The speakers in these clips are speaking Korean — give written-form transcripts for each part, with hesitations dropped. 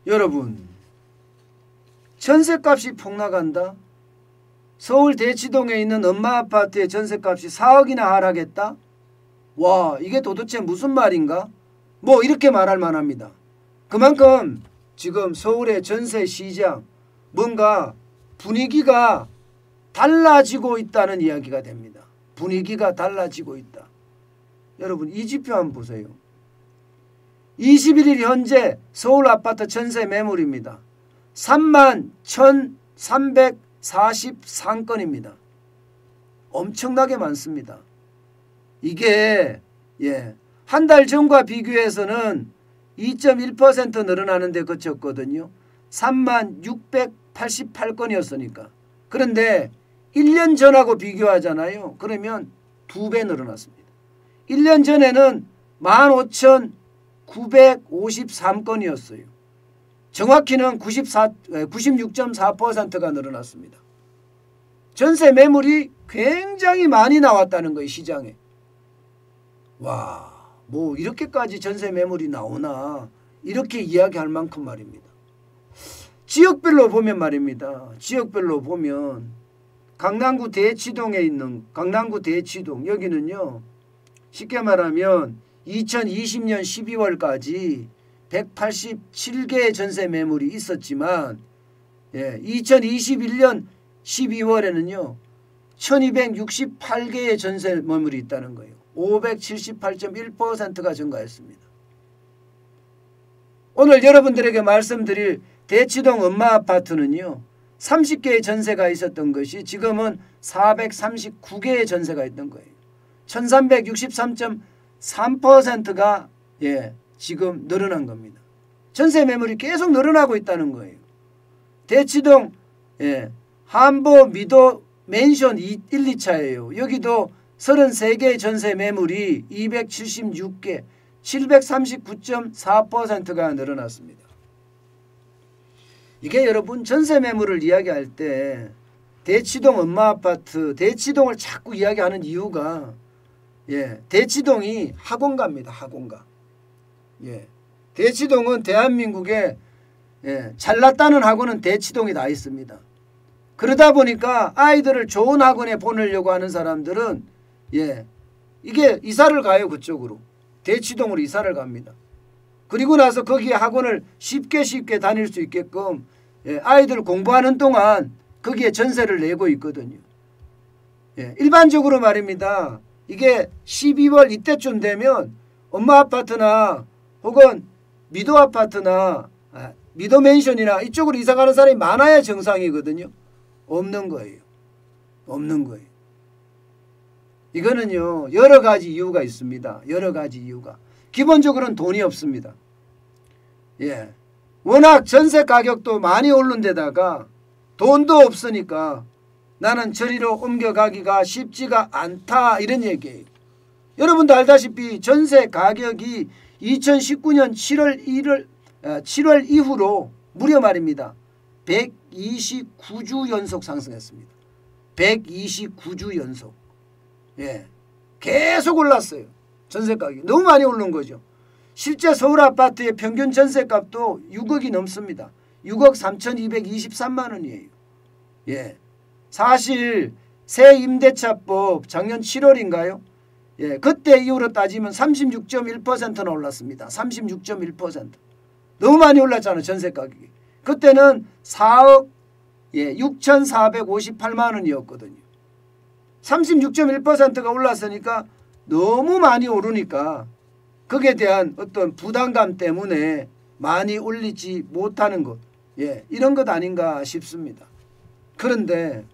여러분, 전셋값이 폭락한다. 서울 대치동에 있는 엄마 아파트의 전셋값이 4억이나 하락했다. 와, 이게 도대체 무슨 말인가? 뭐 이렇게 말할 만합니다. 그만큼 지금 서울의 전세 시장 뭔가 분위기가 달라지고 있다는 이야기가 됩니다. 분위기가 달라지고 있다. 여러분, 이 지표 한번 보세요. 21일 현재 서울 아파트 전세 매물입니다. 31,343건입니다. 엄청나게 많습니다. 이게 한 달 전과 비교해서는 2.1% 늘어나는 데 그쳤거든요. 36,688건이었으니까. 그런데 1년 전하고 비교하잖아요. 그러면 2배 늘어났습니다. 1년 전에는 15,953건이었어요. 정확히는 96.4%가 늘어났습니다. 전세 매물이 굉장히 많이 나왔다는 거예요, 시장에. 와, 뭐 이렇게까지 전세 매물이 나오나 이렇게 이야기할 만큼 말입니다. 지역별로 보면 말입니다. 지역별로 보면 강남구 대치동에 있는 강남구 대치동 여기는요. 쉽게 말하면 2020년 12월까지 187개의 전세 매물이 있었지만 2021년 12월에는요. 1268개의 전세 매물이 있다는 거예요. 578.1%가 증가했습니다. 오늘 여러분들에게 말씀드릴 대치동 엄마 아파트는요. 30개의 전세가 있었던 것이 지금은 439개의 전세가 있던 거예요. 1363.3%가 지금 늘어난 겁니다. 전세 매물이 계속 늘어나고 있다는 거예요. 대치동 한보 미도 맨션 1, 2차예요. 여기도 33개의 전세 매물이 276개 739.4%가 늘어났습니다. 이게 여러분 전세 매물을 이야기할 때 대치동 엄마 아파트 대치동을 자꾸 이야기하는 이유가 대치동이 학원가입니다. 학원가. 대치동은 대한민국에 잘났다는 학원은 대치동이 다 있습니다. 그러다 보니까 아이들을 좋은 학원에 보내려고 하는 사람들은 이게 이사를 가요. 그쪽으로. 대치동으로 이사를 갑니다. 그리고 나서 거기에 학원을 쉽게 다닐 수 있게끔 아이들 공부하는 동안 거기에 전세를 내고 있거든요. 일반적으로 말입니다. 이게 12월 이때쯤 되면 엄마 아파트나 혹은 미도 아파트나 미도 맨션이나 이쪽으로 이사 가는 사람이 많아야 정상이거든요. 없는 거예요. 없는 거예요. 이거는요. 여러 가지 이유가 있습니다. 여러 가지 이유가. 기본적으로는 돈이 없습니다. 워낙 전세 가격도 많이 오른 데다가 돈도 없으니까 나는 저리로 옮겨가기가 쉽지가 않다 이런 얘기예요. 여러분도 알다시피 전세 가격이 2019년 7월 이후로 무려 말입니다. 129주 연속 상승했습니다. 129주 연속. 계속 올랐어요. 전세 가격이. 너무 많이 오른 거죠. 실제 서울 아파트의 평균 전세값도 6억이 넘습니다. 6억 3,223만 원이에요. 사실 새 임대차법 작년 7월인가요? 그때 이후로 따지면 36.1%나 올랐습니다. 36.1%. 너무 많이 올랐잖아요. 전세 가격이. 그때는 4억 6,458만 원이었거든요. 36.1%가 올랐으니까 너무 많이 오르니까 거기에 대한 어떤 부담감 때문에 많이 올리지 못하는 것. 이런 것 아닌가 싶습니다. 그런데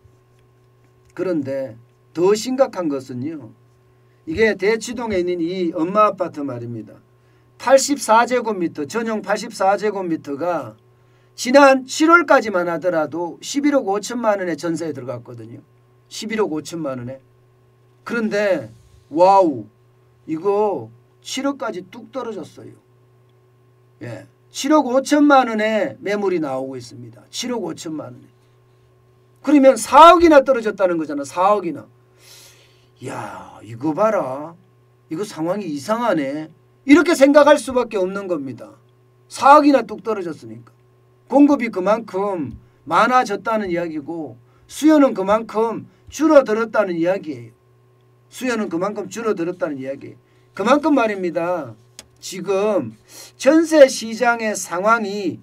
더 심각한 것은요. 이게 대치동에 있는 이 엄마 아파트 말입니다. 84제곱미터 전용 84제곱미터가 지난 7월까지만 하더라도 11억 5천만 원의 전세에 들어갔거든요. 11억 5천만 원에. 그런데 와우 이거 7억까지 뚝 떨어졌어요. 7억 5천만 원의 매물이 나오고 있습니다. 7억 5천만 원에. 그러면 4억이나 떨어졌다는 거잖아. 4억이나. 야 이거 봐라. 이거 상황이 이상하네. 이렇게 생각할 수밖에 없는 겁니다. 4억이나 뚝 떨어졌으니까. 공급이 그만큼 많아졌다는 이야기고 수요는 그만큼 줄어들었다는 이야기예요. 수요는 그만큼 줄어들었다는 이야기예요. 그만큼 말입니다. 지금 전세 시장의 상황이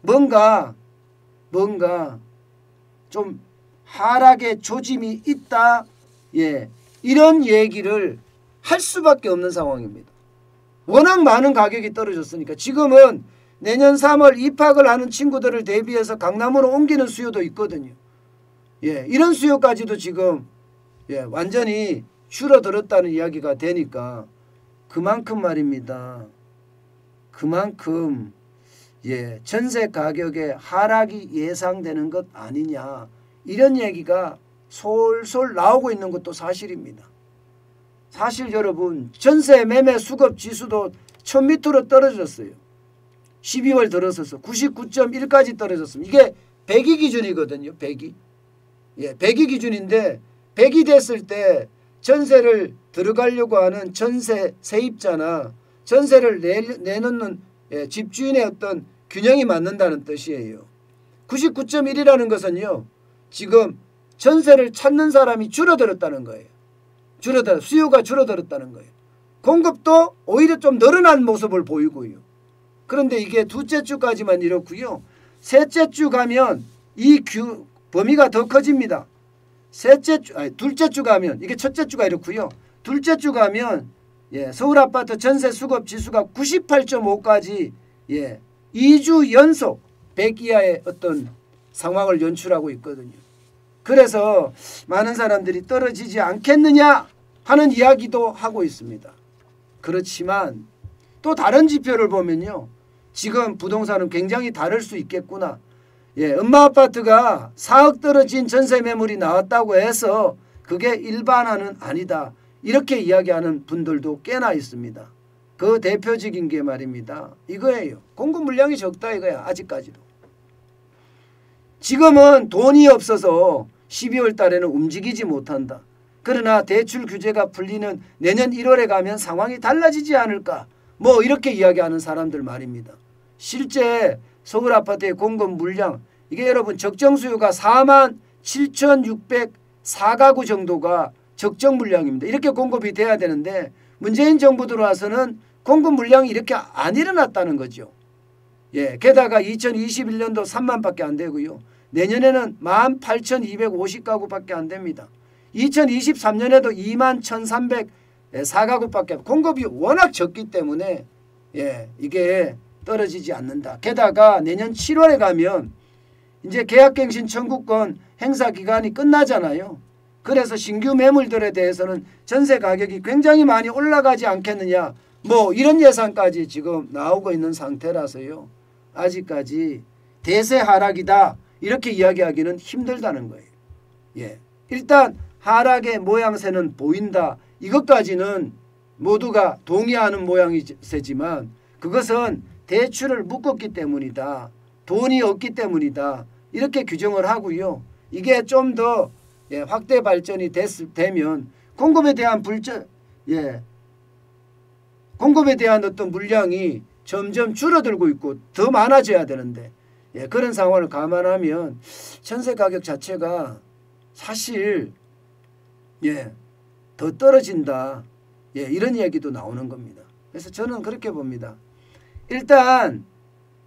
뭔가 좀 하락의 조짐이 있다. 예, 이런 얘기를 할 수밖에 없는 상황입니다. 워낙 많은 가격이 떨어졌으니까. 지금은 내년 3월 입학을 하는 친구들을 대비해서 강남으로 옮기는 수요도 있거든요. 예, 이런 수요까지도 지금 완전히 줄어들었다는 이야기가 되니까 그만큼 말입니다. 그만큼 전세 가격의 하락이 예상되는 것 아니냐, 이런 얘기가 솔솔 나오고 있는 것도 사실입니다. 사실 여러분, 전세 매매 수급 지수도 1000밑으로 떨어졌어요. 12월 들어서서 99.1까지 떨어졌습니다. 이게 100이 기준이거든요. 100이. 100이 기준인데 100이 됐을 때 전세를 들어가려고 하는 전세 세입자나 전세를 내놓는 집주인의 어떤 균형이 맞는다는 뜻이에요. 99.1이라는 것은요, 지금 전세를 찾는 사람이 줄어들었다는 거예요. 수요가 줄어들었다는 거예요. 공급도 오히려 좀 늘어난 모습을 보이고요. 그런데 이게 둘째 주까지만 이렇고요. 셋째 주 가면 이 범위가 더 커집니다. 둘째 주 가면, 이게 첫째 주가 이렇고요. 둘째 주 가면 서울 아파트 전세 수급 지수가 98.5까지 2주 연속 100 이하의 어떤 상황을 연출하고 있거든요. 그래서 많은 사람들이 떨어지지 않겠느냐 하는 이야기도 하고 있습니다. 그렇지만 또 다른 지표를 보면요, 지금 부동산은 굉장히 다를 수 있겠구나. 엄마 아파트가 4억 떨어진 전세 매물이 나왔다고 해서 그게 일반화는 아니다, 이렇게 이야기하는 분들도 꽤나 있습니다. 그 대표적인 게 말입니다, 이거예요. 공급 물량이 적다 이거야. 아직까지도. 지금은 돈이 없어서 12월 달에는 움직이지 못한다. 그러나 대출 규제가 풀리는 내년 1월에 가면 상황이 달라지지 않을까, 뭐 이렇게 이야기하는 사람들 말입니다. 실제 서울 아파트의 공급 물량, 이게 여러분 적정 수요가 47,604가구 정도가 적정 물량입니다. 이렇게 공급이 돼야 되는데 문재인 정부 들어와서는 공급 물량이 이렇게 안 일어났다는 거죠. 게다가 2021년도 3만밖에 안 되고요. 내년에는 18,250가구밖에 안 됩니다. 2023년에도 21,304가구밖에, 공급이 워낙 적기 때문에 이게 떨어지지 않는다. 게다가 내년 7월에 가면 이제 계약갱신 청구권 행사 기간이 끝나잖아요. 그래서 신규 매물들에 대해서는 전세 가격이 굉장히 많이 올라가지 않겠느냐, 뭐 이런 예상까지 지금 나오고 있는 상태라서요. 아직까지 대세 하락이다 이렇게 이야기하기는 힘들다는 거예요. 일단 하락의 모양새는 보인다, 이것까지는 모두가 동의하는 모양새지만 그것은 대출을 묶었기 때문이다, 돈이 없기 때문이다, 이렇게 규정을 하고요. 이게 좀 더 확대 발전이 되면 공급에 대한 공급에 대한 어떤 물량이 점점 줄어들고 있고 더 많아져야 되는데 그런 상황을 감안하면 전세 가격 자체가 사실 더 떨어진다, 이런 얘기도 나오는 겁니다. 그래서 저는 그렇게 봅니다. 일단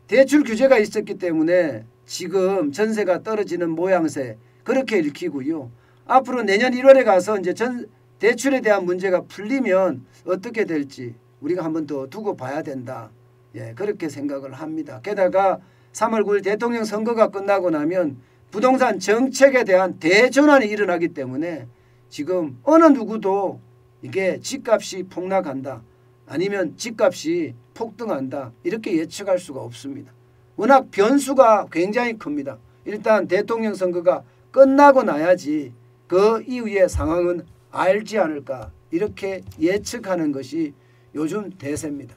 대출 규제가 있었기 때문에 지금 전세가 떨어지는 모양새 그렇게 읽히고요. 앞으로 내년 1월에 가서 이제 대출에 대한 문제가 풀리면 어떻게 될지 우리가 한번 더 두고 봐야 된다, 그렇게 생각을 합니다. 게다가 3월 9일 대통령 선거가 끝나고 나면 부동산 정책에 대한 대전환이 일어나기 때문에 지금 어느 누구도 이게 집값이 폭락한다, 아니면 집값이 폭등한다, 이렇게 예측할 수가 없습니다. 워낙 변수가 굉장히 큽니다. 일단 대통령 선거가 끝나고 나야지 그 이후의 상황은 알지 않을까, 이렇게 예측하는 것이 요즘 대세입니다.